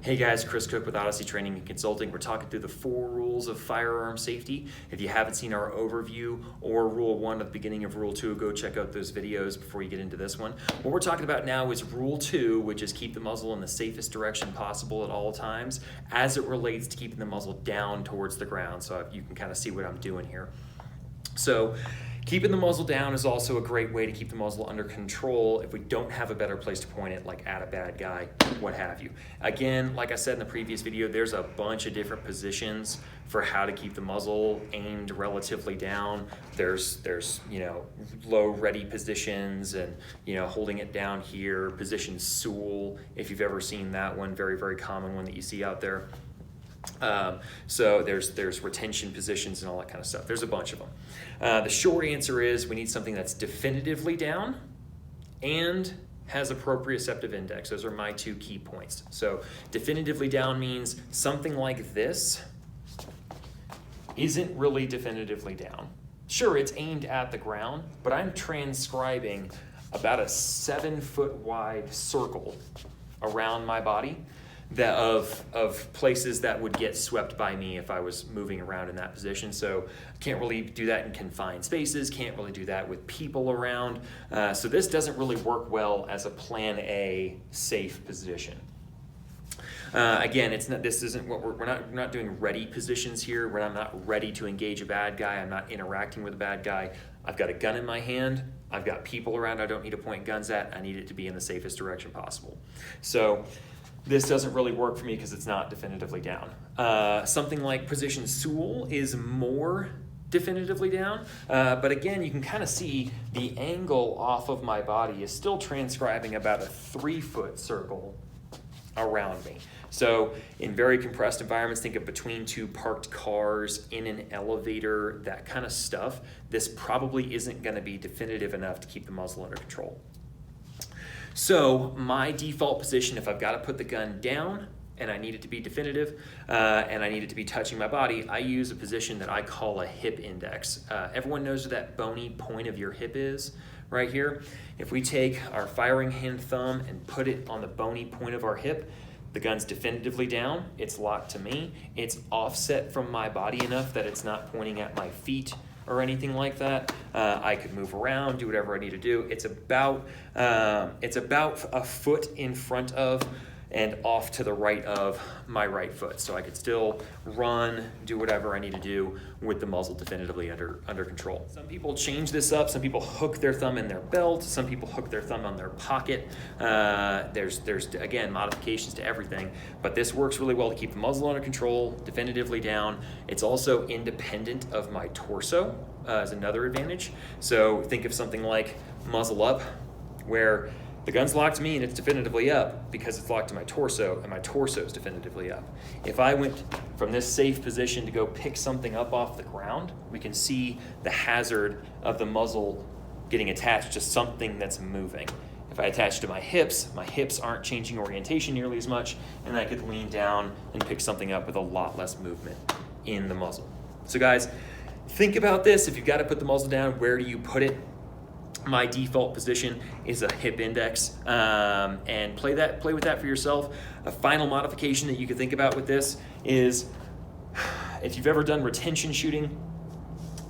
Hey guys, Chris Cook with Odyssey Training and Consulting. We're talking through the 4 rules of firearm safety. If you haven't seen our overview or Rule 1 at the beginning of Rule 2, go check out those videos before you get into this one. What we're talking about now is Rule 2, which is keep the muzzle in the safest direction possible at all times as it relates to keeping the muzzle down towards the ground. So you can kind of see what I'm doing here. So keeping the muzzle down is also a great way to keep the muzzle under control if we don't have a better place to point it, like at a bad guy, what have you. Again, like I said in the previous video, there's a bunch of different positions for how to keep the muzzle aimed relatively down. There's low ready positions and holding it down here, position Sewell, if you've ever seen that one, very, very common one that you see out there. So there's retention positions and all that kind of stuff. There's a bunch of them. The short answer is we need something that's definitively down and has appropriate proprioceptive index. Those are my 2 key points. So definitively down means something like this isn't really definitively down. Sure, it's aimed at the ground, but I'm transcribing about a 7-foot wide circle around my body of places that would get swept by me if I was moving around in that position. So can't really do that in confined spaces, can't really do that with people around. So this doesn't really work well as a plan A safe position. Again, we're not doing ready positions here where I'm not ready to engage a bad guy, I'm not interacting with a bad guy. I've got a gun in my hand, I've got people around I don't need to point guns at, I need it to be in the safest direction possible. So this doesn't really work for me because it's not definitively down. Something like position Sewell is more definitively down, but again, you can kind of see the angle off of my body is still transcribing about a 3-foot circle around me. So in very compressed environments, think of between 2 parked cars, in an elevator, that kind of stuff. This probably isn't going to be definitive enough to keep the muzzle under control. So my default position, if I've got to put the gun down and I need it to be definitive and I need it to be touching my body, I use a position that I call a hip index. Everyone knows where that bony point of your hip is right here. If we take our firing hand thumb and put it on the bony point of our hip, the gun's definitively down, it's locked to me, it's offset from my body enough that it's not pointing at my feet or anything like that. I could move around, do whatever I need to do. It's about a foot in front of and off to the right of my right foot. So I could still run, do whatever I need to do with the muzzle definitively under control. Some people change this up. Some people hook their thumb in their belt. Some people hook their thumb on their pocket. There's again, modifications to everything, but this works really well to keep the muzzle under control, definitively down. It's also independent of my torso as another advantage. So think of something like muzzle up, where the gun's locked to me and it's definitively up because it's locked to my torso and my torso is definitively up. If I went from this safe position to go pick something up off the ground, we can see the hazard of the muzzle getting attached to something that's moving. If I attach to my hips aren't changing orientation nearly as much, and I could lean down and pick something up with a lot less movement in the muzzle. So guys, think about this. If you've got to put the muzzle down, where do you put it? My default position is a hip index, and play with that for yourself. A final modification that you could think about with this is, if you've ever done retention shooting,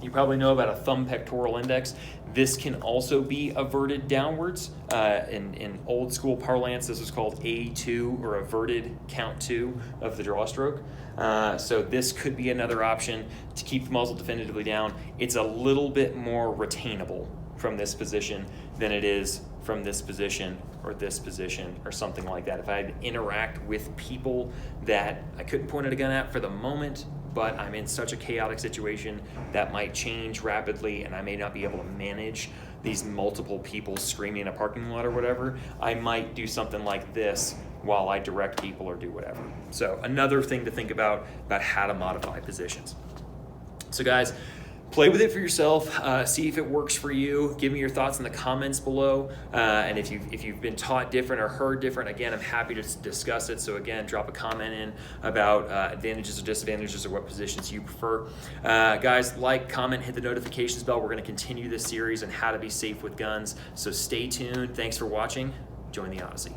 you probably know about a thumb pectoral index. This can also be averted downwards. In old school parlance, this is called A2, or averted count 2 of the draw stroke. So this could be another option to keep the muzzle definitively down. It's a little bit more retainable from this position than it is from this position or something like that. If I had to interact with people that I couldn't point at a gun at for the moment, but I'm in such a chaotic situation that might change rapidly and I may not be able to manage these multiple people screaming in a parking lot or whatever, I might do something like this while I direct people or do whatever. So another thing to think about how to modify positions. So guys, play with it for yourself, see if it works for you. Give me your thoughts in the comments below. And if you've been taught different or heard different, again, I'm happy to discuss it. So again, drop a comment in about advantages or disadvantages or what positions you prefer. Guys, like, comment, hit the notifications bell. We're going to continue this series on how to be safe with guns. So stay tuned. Thanks for watching. Join the Odyssey.